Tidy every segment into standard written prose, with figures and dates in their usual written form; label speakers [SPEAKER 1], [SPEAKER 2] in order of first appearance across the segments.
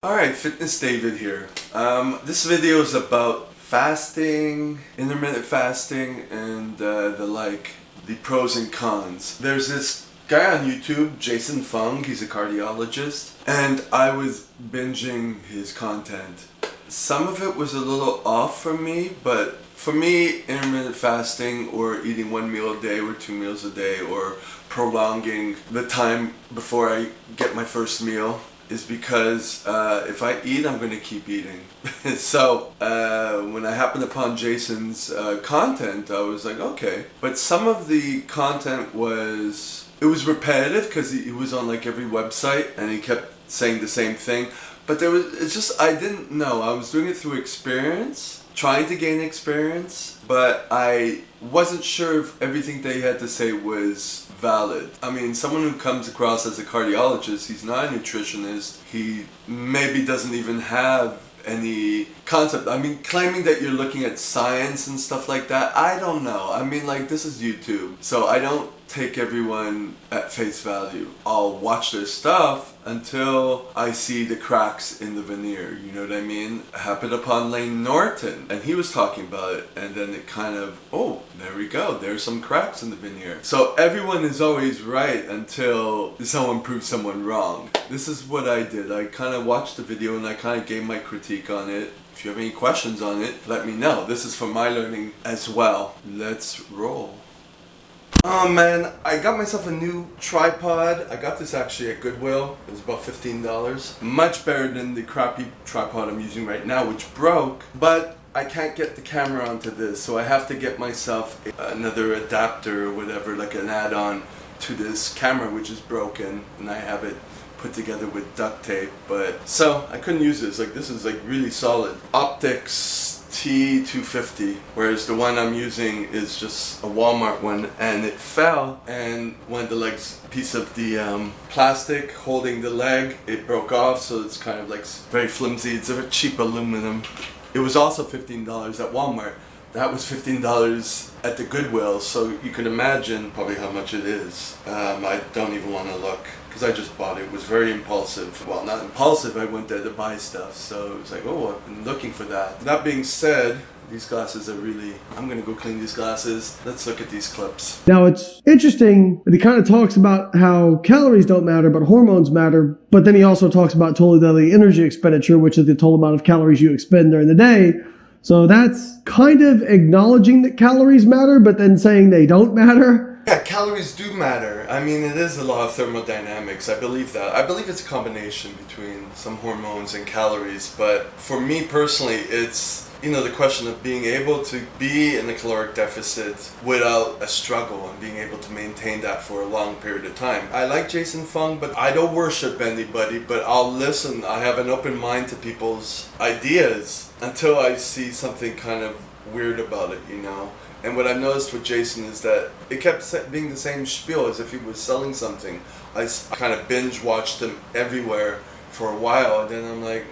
[SPEAKER 1] Alright, Fitness David here. This video is about fasting, intermittent fasting, and the pros and cons. There's this guy on YouTube, Fung, he's a cardiologist, and I was binging his content. Some of it was a little off for me, but for me, intermittent fasting or eating one meal a day or 2 meals a day or prolonging the time before I get my first meal is because if I eat, I'm going to keep eating. So when I happened upon Jason's content, I was like, okay. But some of the content was repetitive because he was on like every website and he kept saying the same thing. But I didn't know. I was doing it through experience, trying to gain experience, but I wasn't sure if everything they had to say was valid. I mean, someone who comes across as a cardiologist, he's not a nutritionist, he maybe doesn't even have any concept. I mean, claiming that you're looking at science and stuff like that, I don't know. I mean, like, this is YouTube, so I don't take everyone at face value. I'll watch their stuff until I see the cracks in the veneer, you know what I mean? I happened upon Lane Norton, and he was talking about it, and then it kind of, oh, there we go, there's some cracks in the veneer. So everyone is always right until someone proves someone wrong. This is what I did. I kind of watched the video and I kind of gave my critique on it. If you have any questions on it, let me know. This is for my learning as well. Let's roll. Oh man, I got myself a new tripod. I got this actually at Goodwill. It was about $15. Much better than the crappy tripod I'm using right now, which broke. But I can't get the camera onto this, so I have to get myself another adapter or whatever, like an add-on to this camera, which is broken, and I have it put together with duct tape. But so I couldn't use this. Like, this is like really solid. Optics T250, whereas the one I'm using is just a Walmart one, and it fell, and one of the legs, piece of the plastic holding the leg, it broke off, so it's kind of like very flimsy. It's a cheap aluminum. It was also $15 at Walmart. That was $15 at the Goodwill, so you can imagine probably how much it is. I don't even want to look, because I just bought it. It was very impulsive. Well, not impulsive, I went there to buy stuff, so it was like, oh, I've been looking for that. That being said, these glasses are really, I'm going to go clean these glasses. Let's look at these clips.
[SPEAKER 2] Now, it's interesting that he kind of talks about how calories don't matter, but hormones matter. But then he also talks about total daily energy expenditure, which is the total amount of calories you expend during the day. So that's kind of acknowledging that calories matter, but then saying they don't matter.
[SPEAKER 1] Yeah, calories do matter. I mean, it is a law of thermodynamics. I believe that. I believe it's a combination between some hormones and calories. But for me personally, it's, you know, the question of being able to be in a caloric deficit without a struggle and being able to maintain that for a long period of time. I like Jason Fung, but I don't worship anybody, but I'll listen. I have an open mind to people's ideas until I see something kind of weird about it, you know? And what I've noticed with Jason is that it kept being the same spiel as if he was selling something. I kind of binge watched him everywhere for a while, and then I'm like,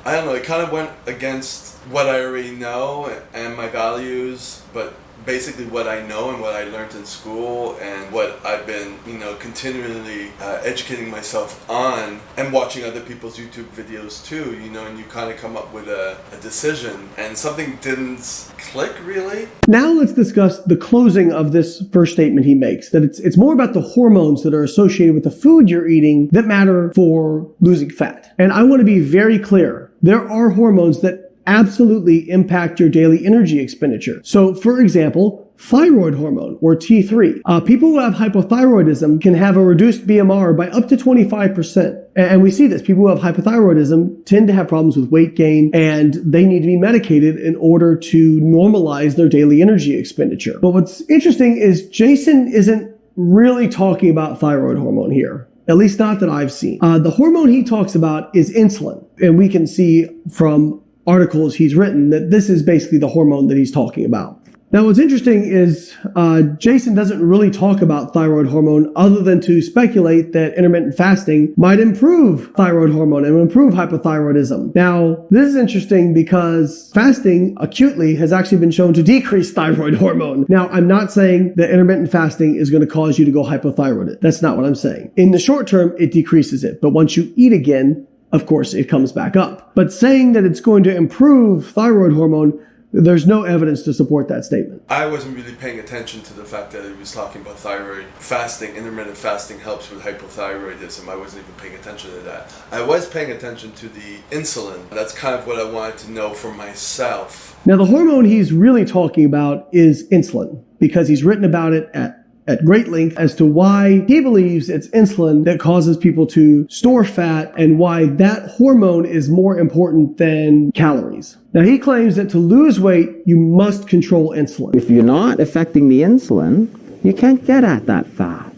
[SPEAKER 1] I don't know, it kind of went against what I already know and my values, but basically what I know and what I learned in school and what I've been, you know, continually educating myself on, and watching other people's YouTube videos too, you know, and you kind of come up with a decision, and something didn't click really.
[SPEAKER 2] Now let's discuss the closing of this first statement he makes, that it's more about the hormones that are associated with the food you're eating that matter for losing fat. And I want to be very clear. There are hormones that absolutely impact your daily energy expenditure. So, for example, thyroid hormone, or T3. People who have hypothyroidism can have a reduced BMR by up to 25%. And we see this. People who have hypothyroidism tend to have problems with weight gain, and they need to be medicated in order to normalize their daily energy expenditure. But what's interesting is Jason isn't really talking about thyroid hormone here. At least not that I've seen. The hormone he talks about is insulin. And we can see from articles he's written that this is basically the hormone that he's talking about. Now, what's interesting is Jason doesn't really talk about thyroid hormone other than to speculate that intermittent fasting might improve thyroid hormone and improve hypothyroidism. Now, this is interesting because fasting acutely has actually been shown to decrease thyroid hormone. Now, I'm not saying that intermittent fasting is going to cause you to go hypothyroid. That's not what I'm saying. In the short term, it decreases it. But once you eat again, of course, it comes back up. But saying that it's going to improve thyroid hormone, there's no evidence to support that statement.
[SPEAKER 1] I wasn't really paying attention to the fact that he was talking about thyroid fasting. Intermittent fasting helps with hypothyroidism. I wasn't even paying attention to that. I was paying attention to the insulin. That's kind of what I wanted to know for myself.
[SPEAKER 2] Now, the hormone he's really talking about is insulin, because he's written about it at great length as to why he believes it's insulin that causes people to store fat and why that hormone is more important than calories. Now, he claims that to lose weight, you must control insulin.
[SPEAKER 3] If you're not affecting the insulin, you can't get at that fat.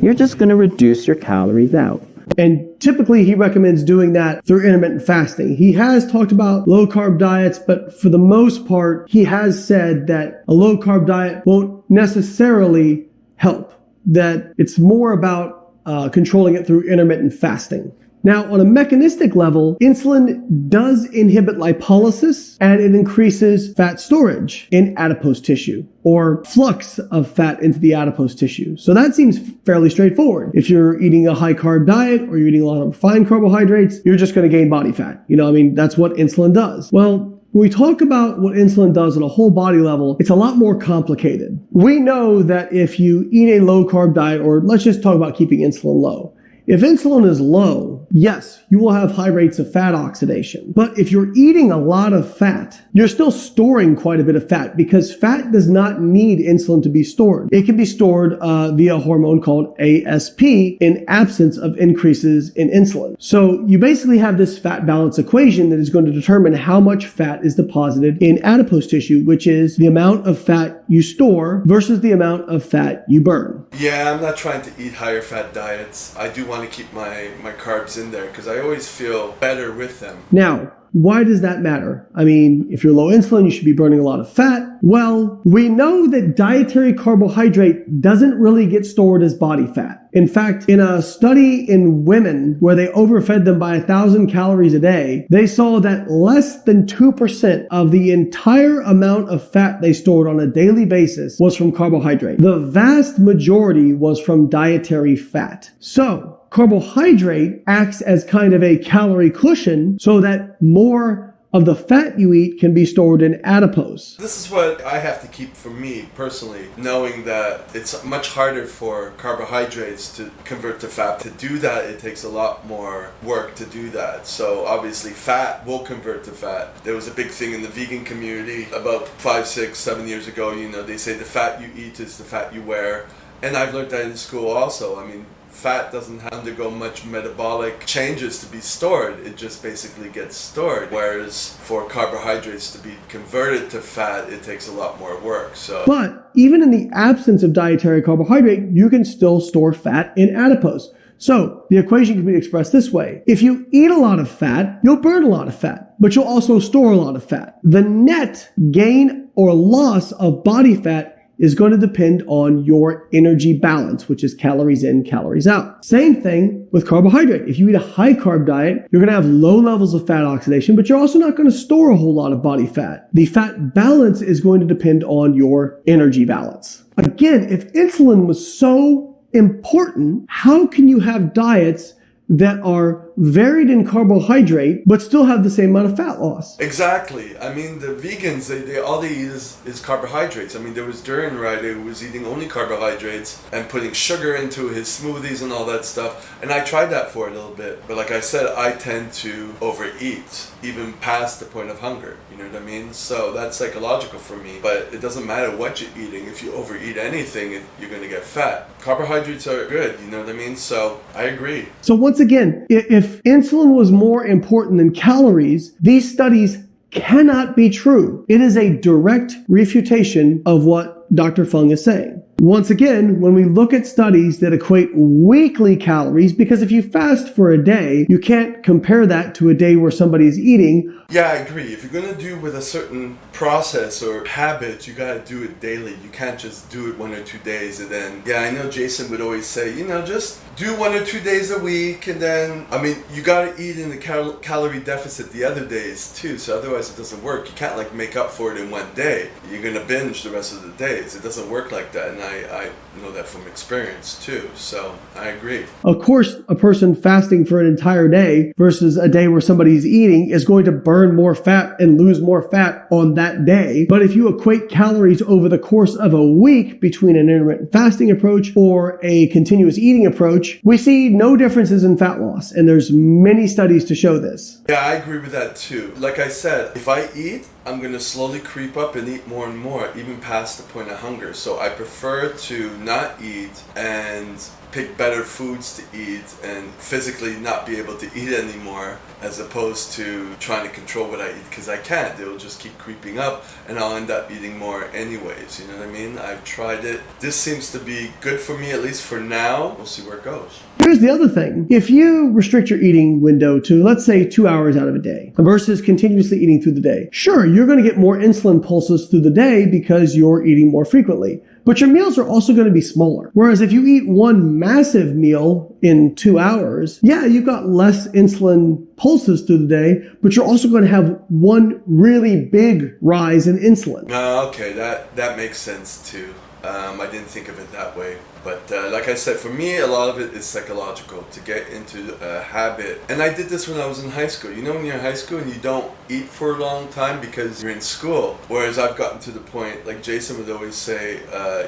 [SPEAKER 3] You're just going to reduce your calories out.
[SPEAKER 2] And typically he recommends doing that through intermittent fasting. He has talked about low carb diets, but for the most part, he has said that a low carb diet won't necessarily help, that it's more about controlling it through intermittent fasting. Now, on a mechanistic level, insulin does inhibit lipolysis and it increases fat storage in adipose tissue, or flux of fat into the adipose tissue. So that seems fairly straightforward. If you're eating a high carb diet or you're eating a lot of refined carbohydrates, you're just going to gain body fat. That's what insulin does. Well, when we talk about what insulin does on a whole body level, it's a lot more complicated. We know that if you eat a low carb diet, or let's just talk about keeping insulin low. If insulin is low, yes, you will have high rates of fat oxidation. But if you're eating a lot of fat, you're still storing quite a bit of fat, because fat does not need insulin to be stored. It can be stored via a hormone called ASP in absence of increases in insulin. So you basically have this fat balance equation that is going to determine how much fat is deposited in adipose tissue, which is the amount of fat you store versus the amount of fat you burn.
[SPEAKER 1] Yeah, I'm not trying to eat higher fat diets. I do want to keep my carbs in there because I always feel better with them.
[SPEAKER 2] Now, why does that matter? If you're low insulin, you should be burning a lot of fat. Well, we know that dietary carbohydrate doesn't really get stored as body fat. In fact, in a study in women where they overfed them by 1,000 calories a day, they saw that less than 2% of the entire amount of fat they stored on a daily basis was from carbohydrate. The vast majority was from dietary fat. So, carbohydrate acts as kind of a calorie cushion so that more of the fat you eat can be stored in adipose.
[SPEAKER 1] This is what I have to keep for me personally, knowing that it's much harder for carbohydrates to convert to fat. To do that, it takes a lot more work to do that. So obviously fat will convert to fat. There was a big thing in the vegan community about 5, 6, 7 years ago. They say the fat you eat is the fat you wear. And I've learned that in school also. Fat doesn't undergo much metabolic changes to be stored. It just basically gets stored. Whereas for carbohydrates to be converted to fat, it takes a lot more work.
[SPEAKER 2] But even in the absence of dietary carbohydrate, you can still store fat in adipose. So the equation can be expressed this way. If you eat a lot of fat, you'll burn a lot of fat, but you'll also store a lot of fat. The net gain or loss of body fat is going to depend on your energy balance, which is calories in, calories out. Same thing with carbohydrate. If you eat a high carb diet, you're going to have low levels of fat oxidation, but you're also not going to store a whole lot of body fat. The fat balance is going to depend on your energy balance. Again, if insulin was so important, how can you have diets that are varied in carbohydrate but still have the same amount of fat loss?
[SPEAKER 1] Exactly. The vegans, they all they eat is carbohydrates. There was Durin, right, who was eating only carbohydrates and putting sugar into his smoothies and all that stuff. And I tried that for a little bit. But like I said, I tend to overeat, even past the point of hunger. You know what I mean? So that's psychological for me. But it doesn't matter what you're eating. If you overeat anything, you're going to get fat. Carbohydrates are good, you know what I mean? So I agree.
[SPEAKER 2] So once again, if insulin was more important than calories, these studies cannot be true. It is a direct refutation of what Dr. Fung is saying. Once again, when we look at studies that equate weekly calories, because if you fast for a day, you can't compare that to a day where somebody's eating.
[SPEAKER 1] Yeah, I agree. If you're going to do with a certain process or habit, you got to do it daily. You can't just do it 1 or 2 days and then, I know Jason would always say, just do 1 or 2 days a week and then, you got to eat in the calorie deficit the other days too, so otherwise it doesn't work. You can't make up for it in one day. You're going to binge the rest of the days. It doesn't work like that. And I know that from experience too, so I agree.
[SPEAKER 2] Of course, a person fasting for an entire day versus a day where somebody's eating is going to burn more fat and lose more fat on that day. But if you equate calories over the course of a week between an intermittent fasting approach or a continuous eating approach, we see no differences in fat loss. And there's many studies to show this.
[SPEAKER 1] Yeah, I agree with that too. Like I said, if I eat, I'm going to slowly creep up and eat more and more, even past the point of hunger. So I prefer to not eat and pick better foods to eat and physically not be able to eat anymore, as opposed to trying to control what I eat, because I can't. It'll just keep creeping up and I'll end up eating more anyways. You know what I mean? I've tried it. This seems to be good for me, at least for now. We'll see where it goes.
[SPEAKER 2] Here's the other thing. If you restrict your eating window to, let's say, 2 hours out of a day versus continuously eating through the day, sure, you're going to get more insulin pulses through the day because you're eating more frequently. But your meals are also going to be smaller. Whereas if you eat one massive meal in 2 hours, yeah, you've got less insulin pulses through the day, but you're also going to have one really big rise in insulin.
[SPEAKER 1] Okay, that makes sense too. I didn't think of it that way. But like I said, for me, a lot of it is psychological, to get into a habit. And I did this when I was in high school. You know, when you're in high school and you don't eat for a long time because you're in school. Whereas I've gotten to the point, like Jason would always say,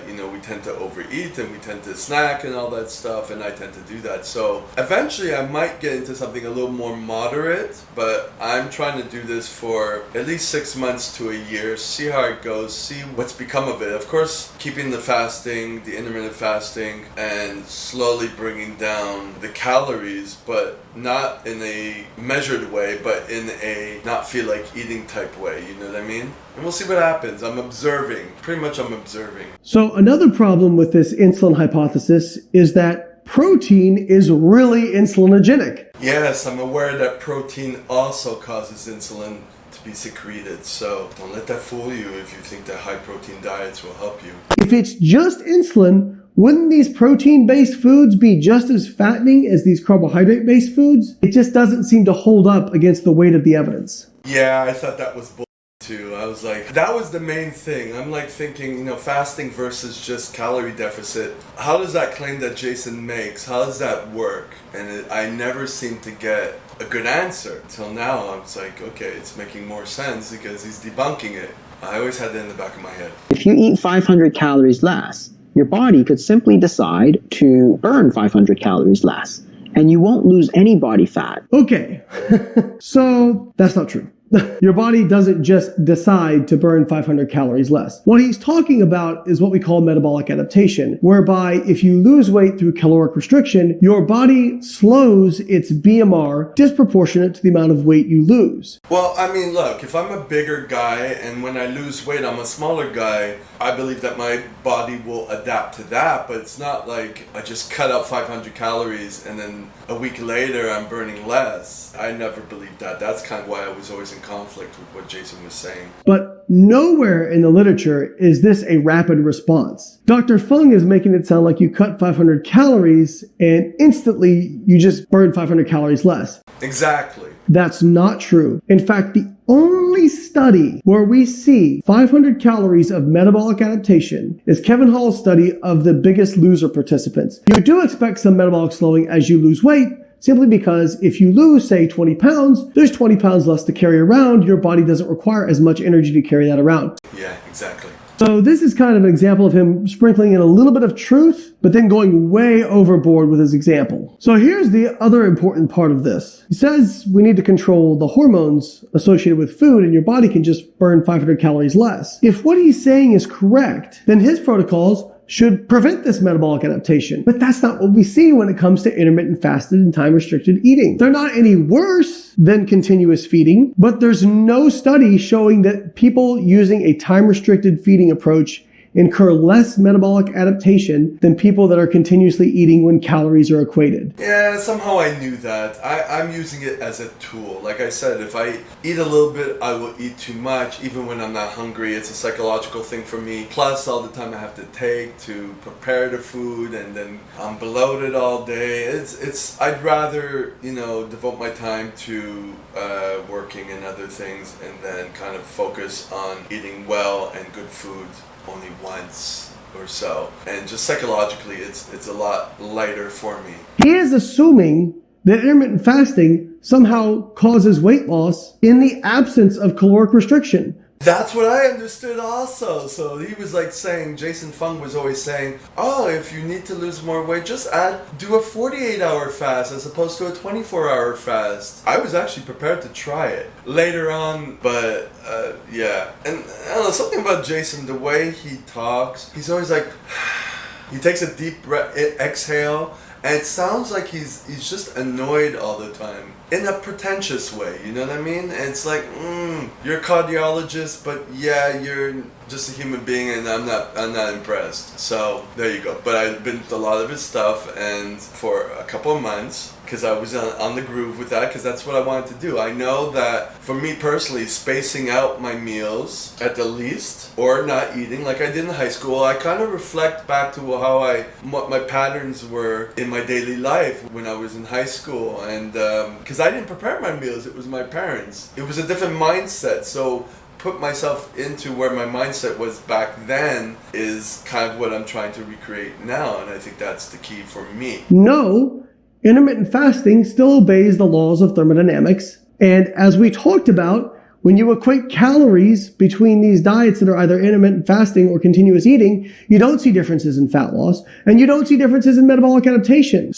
[SPEAKER 1] we tend to overeat and we tend to snack and all that stuff. And I tend to do that. So eventually I might get into something a little more moderate. But I'm trying to do this for at least 6 months to a year. See how it goes. See what's become of it. Of course, keeping the fasting, the intermittent fasting, and slowly bringing down the calories, but not in a measured way, but in a not feel like eating type way, you know what I mean? And we'll see what happens. I'm observing. Pretty much I'm observing.
[SPEAKER 2] So another problem with this insulin hypothesis is that protein is really insulinogenic.
[SPEAKER 1] Yes, I'm aware that protein also causes insulin to be secreted, so don't let that fool you if you think that high protein diets will help you.
[SPEAKER 2] If it's just insulin, wouldn't these protein-based foods be just as fattening as these carbohydrate-based foods? It just doesn't seem to hold up against the weight of the evidence.
[SPEAKER 1] Yeah, I thought that was bull too. I was like, that was the main thing. I'm like thinking, fasting versus just calorie deficit. How does that claim that Jason makes, how does that work? And I never seem to get a good answer. Till now, I'm like, okay, it's making more sense because he's debunking it. I always had that in the back of my head.
[SPEAKER 3] If you eat 500 calories less, your body could simply decide to burn 500 calories less, and you won't lose any body fat.
[SPEAKER 2] Okay, so that's not true. Your body doesn't just decide to burn 500 calories less. What he's talking about is what we call metabolic adaptation, whereby if you lose weight through caloric restriction, your body slows its BMR disproportionate to the amount of weight you lose.
[SPEAKER 1] Well, I mean, look, if I'm a bigger guy and when I lose weight, I'm a smaller guy, I believe that my body will adapt to that, but it's not like I just cut out 500 calories and then a week later I'm burning less. I never believed that. That's kind of why I was always in conflict with what Jason was saying.
[SPEAKER 2] But nowhere in the literature is this a rapid response. Dr. Fung is making it sound like you cut 500 calories and instantly you just burn 500 calories less.
[SPEAKER 1] Exactly.
[SPEAKER 2] That's not true. In fact, the only study where we see 500 calories of metabolic adaptation is Kevin Hall's study of the Biggest Loser participants. You do expect some metabolic slowing as you lose weight, simply because if you lose, say, 20 pounds, there's 20 pounds less to carry around. Your body doesn't require as much energy to carry that around.
[SPEAKER 1] Yeah, exactly.
[SPEAKER 2] So this is kind of an example of him sprinkling in a little bit of truth, but then going way overboard with his example. So here's the other important part of this. He says we need to control the hormones associated with food and your body can just burn 500 calories less. If what he's saying is correct, then his protocols should prevent this metabolic adaptation. But that's not what we see when it comes to intermittent fasted and time-restricted eating. They're not any worse than continuous feeding, but there's no study showing that people using a time-restricted feeding approach incur less metabolic adaptation than people that are continuously eating when calories are equated.
[SPEAKER 1] Yeah, somehow I knew that. I'm using it as a tool. Like I said, if I eat a little bit, I will eat too much, even when I'm not hungry. It's a psychological thing for me. Plus, all the time I have to take to prepare the food, and then I'm bloated all day. I'd rather, devote my time to working and other things, and then kind of focus on eating well and good food only once or so, and just psychologically it's a lot lighter for me.
[SPEAKER 2] He is assuming that intermittent fasting somehow causes weight loss in the absence of caloric restriction.
[SPEAKER 1] That's what I understood also. So he was like saying, Jason Fung was always saying, oh, if you need to lose more weight, just do a 48-hour fast as opposed to a 24-hour fast. I was actually prepared to try it later on, but yeah. And I don't know, something about Jason, the way he talks, he's always like, he takes a deep exhale, and it sounds like he's just annoyed all the time. In a pretentious way, you know what I mean? And it's like, you're a cardiologist, but yeah, you're just a human being, and I'm not impressed. So there you go. But I've been to a lot of his stuff, and for a couple of months, because I was on the groove with that, because that's what I wanted to do. I know that for me personally, spacing out my meals at the least, or not eating like I did in high school, I kind of reflect back to what my patterns were in my daily life when I was in high school, and because I didn't prepare my meals, it was my parents. It was a different mindset, so put myself into where my mindset was back then is kind of what I'm trying to recreate now, and I think that's the key for me.
[SPEAKER 2] No, intermittent fasting still obeys the laws of thermodynamics, and as we talked about, when you equate calories between these diets that are either intermittent fasting or continuous eating, you don't see differences in fat loss, and you don't see differences in metabolic adaptation.